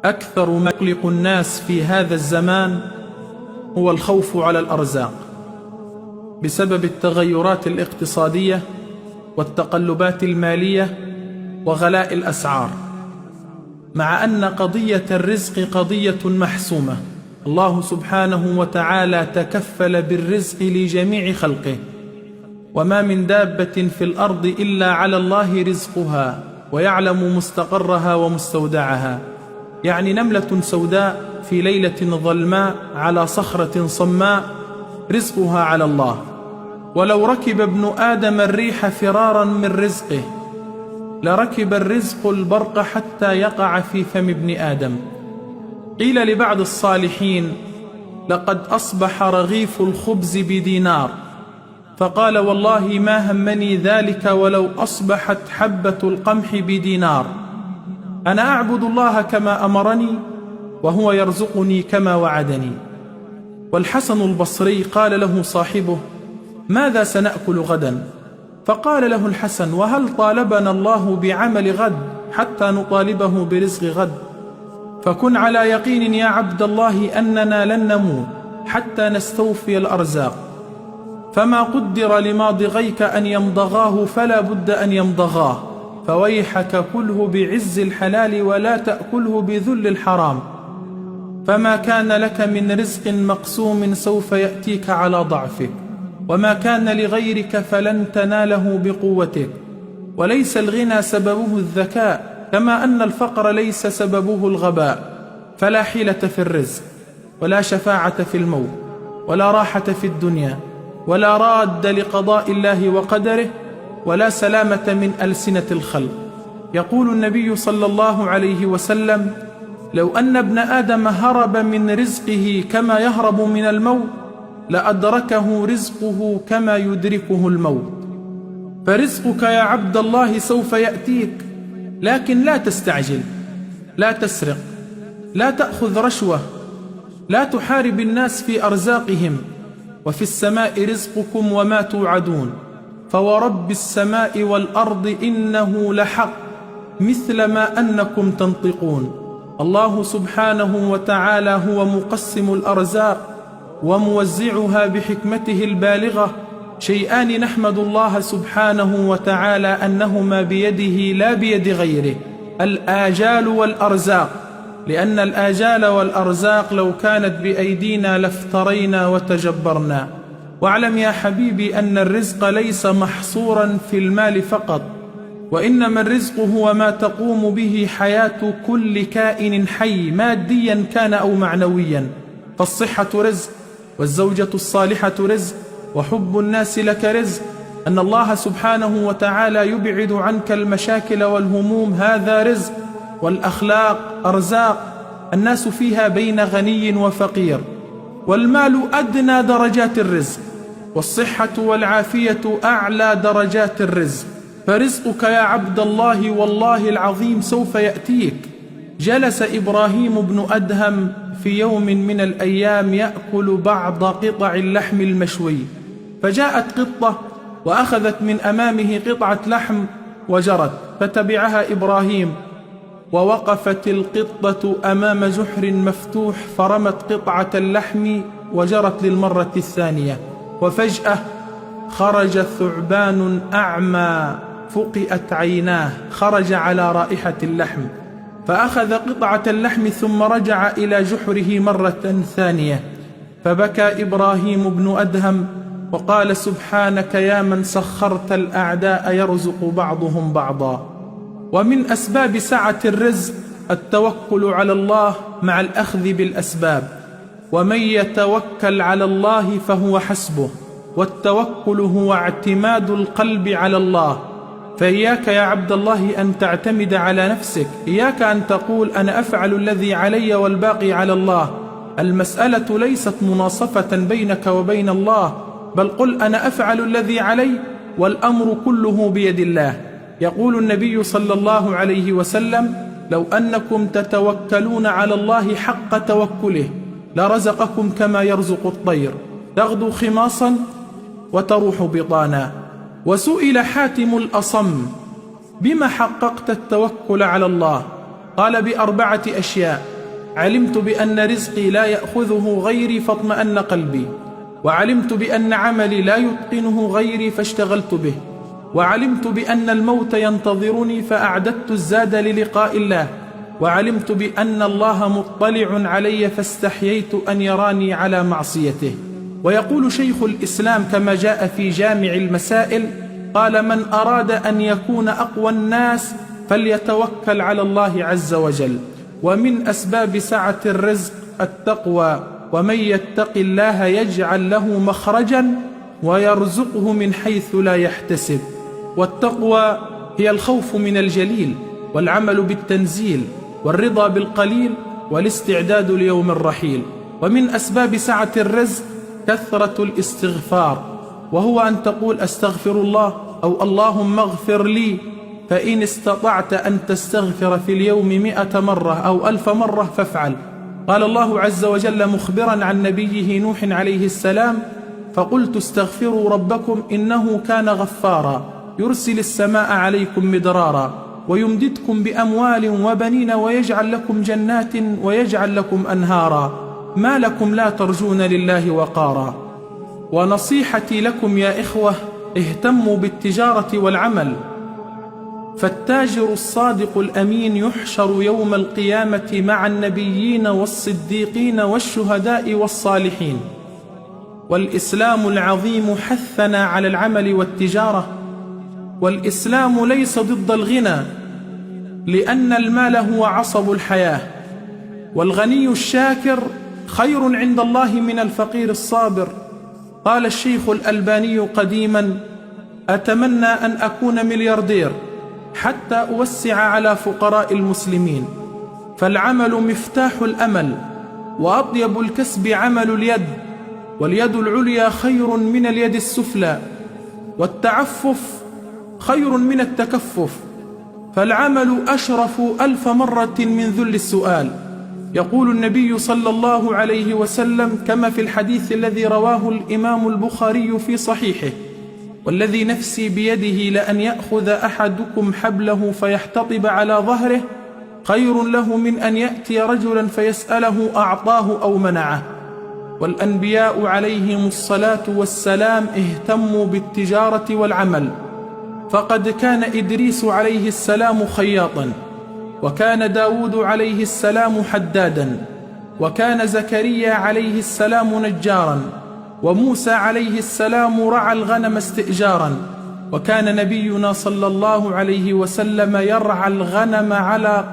أكثر ما يقلق الناس في هذا الزمان هو الخوف على الأرزاق بسبب التغيرات الاقتصادية والتقلبات المالية وغلاء الأسعار، مع أن قضية الرزق قضية محسومة. الله سبحانه وتعالى تكفل بالرزق لجميع خلقه، وما من دابة في الأرض إلا على الله رزقها ويعلم مستقرها ومستودعها. يعني نملة سوداء في ليلة ظلماء على صخرة صماء رزقها على الله. ولو ركب ابن آدم الريح فرارا من رزقه لركب الرزق البرق حتى يقع في فم ابن آدم. قيل لبعض الصالحين: لقد أصبح رغيف الخبز بدينار، فقال: والله ما همني ذلك ولو أصبحت حبة القمح بدينار. أنا أعبد الله كما أمرني وهو يرزقني كما وعدني. والحسن البصري قال له صاحبه: ماذا سنأكل غدا؟ فقال له الحسن: وهل طالبنا الله بعمل غد حتى نطالبه برزق غد؟ فكن على يقين يا عبد الله أننا لن نموت حتى نستوفي الأرزاق، فما قدر لماضغيك أن يمضغاه فلا بد أن يمضغاه، فويحك كله بعز الحلال ولا تأكله بذل الحرام، فما كان لك من رزق مقسوم سوف يأتيك على ضعفك، وما كان لغيرك فلن تناله بقوتك. وليس الغنى سببه الذكاء، كما أن الفقر ليس سببه الغباء. فلا حيلة في الرزق، ولا شفاعة في الموت، ولا راحة في الدنيا، ولا راد لقضاء الله وقدره، ولا سلامة من ألسنة الخلق. يقول النبي صلى الله عليه وسلم: لو أن ابن آدم هرب من رزقه كما يهرب من الموت لأدركه رزقه كما يدركه الموت. فرزقك يا عبد الله سوف يأتيك، لكن لا تستعجل، لا تسرق، لا تأخذ رشوة، لا تحارب الناس في أرزاقهم. وفي السماء رزقكم وما توعدون، فورب السماء والأرض إنه لحق مثل ما أنكم تنطقون. الله سبحانه وتعالى هو مقسم الأرزاق وموزعها بحكمته البالغة. شيئان نحمد الله سبحانه وتعالى أنهما بيده لا بيد غيره: الآجال والأرزاق، لأن الآجال والأرزاق لو كانت بأيدينا لافترينا وتجبرنا. واعلم يا حبيبي أن الرزق ليس محصورا في المال فقط، وإنما الرزق هو ما تقوم به حياة كل كائن حي ماديا كان أو معنويا. فالصحة رزق، والزوجة الصالحة رزق، وحب الناس لك رزق. أن الله سبحانه وتعالى يبعد عنك المشاكل والهموم هذا رزق. والأخلاق أرزاق، الناس فيها بين غني وفقير. والمال أدنى درجات الرزق، والصحة والعافية أعلى درجات الرزق. فرزقك يا عبد الله والله العظيم سوف يأتيك. جلس إبراهيم بن أدهم في يوم من الأيام يأكل بعض قطع اللحم المشوي، فجاءت قطة وأخذت من أمامه قطعة لحم وجرت، فتبعها إبراهيم، ووقفت القطة أمام جحر مفتوح فرمت قطعة اللحم وجرت للمرة الثانية، وفجأة خرج ثعبان أعمى فقئت عيناه، خرج على رائحة اللحم، فأخذ قطعة اللحم ثم رجع إلى جحره مرة ثانية. فبكى إبراهيم بن أدهم وقال: سبحانك يا من سخرت الأعداء يرزق بعضهم بعضا. ومن أسباب سعة الرزق التوكل على الله مع الأخذ بالأسباب، ومن يتوكل على الله فهو حسبه، والتوكل هو اعتماد القلب على الله. فإياك يا عبد الله أن تعتمد على نفسك، إياك أن تقول أنا أفعل الذي علي والباقي على الله. المسألة ليست مناصفة بينك وبين الله، بل قل أنا أفعل الذي علي والأمر كله بيد الله. يقول النبي صلى الله عليه وسلم: لو أنكم تتوكلون على الله حق توكله لرزقكم كما يرزق الطير تغدو خماصا وتروح بطانا. وسئل حاتم الأصم: بما حققت التوكل على الله؟ قال: ب4 أشياء: علمت بأن رزقي لا يأخذه غيري فاطمأن قلبي، وعلمت بأن عملي لا يتقنه غيري فاشتغلت به، وعلمت بأن الموت ينتظرني فأعددت الزاد للقاء الله، وعلمت بأن الله مطلع علي فاستحييت أن يراني على معصيته. ويقول شيخ الإسلام كما جاء في جامع المسائل، قال: من أراد أن يكون أقوى الناس فليتوكل على الله عز وجل. ومن أسباب سعة الرزق التقوى، ومن يتق الله يجعل له مخرجا ويرزقه من حيث لا يحتسب. والتقوى هي الخوف من الجليل، والعمل بالتنزيل، والرضا بالقليل، والاستعداد ليوم الرحيل. ومن أسباب سعة الرزق كثرة الاستغفار، وهو أن تقول: أستغفر الله، أو اللهم اغفر لي. فإن استطعت أن تستغفر في اليوم 100 مرة أو 1000 مرة فافعل. قال الله عز وجل مخبرا عن نبيه نوح عليه السلام: فقلت استغفروا ربكم إنه كان غفارا يرسل السماء عليكم مدرارا ويمددكم بأموال وبنين ويجعل لكم جنات ويجعل لكم أنهارا ما لكم لا ترجون لله وقارا. ونصيحتي لكم يا إخوة: اهتموا بالتجارة والعمل، فالتاجر الصادق الأمين يحشر يوم القيامة مع النبيين والصديقين والشهداء والصالحين. والإسلام العظيم حثنا على العمل والتجارة، والإسلام ليس ضد الغنى، لأن المال هو عصب الحياة، والغني الشاكر خير عند الله من الفقير الصابر. قال الشيخ الألباني قديما: أتمنى أن أكون ملياردير حتى أوسع على فقراء المسلمين، فالعمل مفتاح الأمل، وأطيب الكسب عمل اليد، واليد العليا خير من اليد السفلى، والتعفف خير من التكفف، فالعمل أشرف 1000 مرة من ذل السؤال. يقول النبي صلى الله عليه وسلم كما في الحديث الذي رواه الإمام البخاري في صحيحه: والذي نفسي بيده لأن يأخذ أحدكم حبله فيحتطب على ظهره خير له من أن يأتي رجلا فيسأله أعطاه أو منعه. والأنبياء عليهم الصلاة والسلام اهتموا بالتجارة والعمل، فقد كان إدريس عليه السلام خياطا، وكان داود عليه السلام حدادا، وكان زكريا عليه السلام نجارا، وموسى عليه السلام رعى الغنم استئجارا، وكان نبينا صلى الله عليه وسلم يرعى الغنم على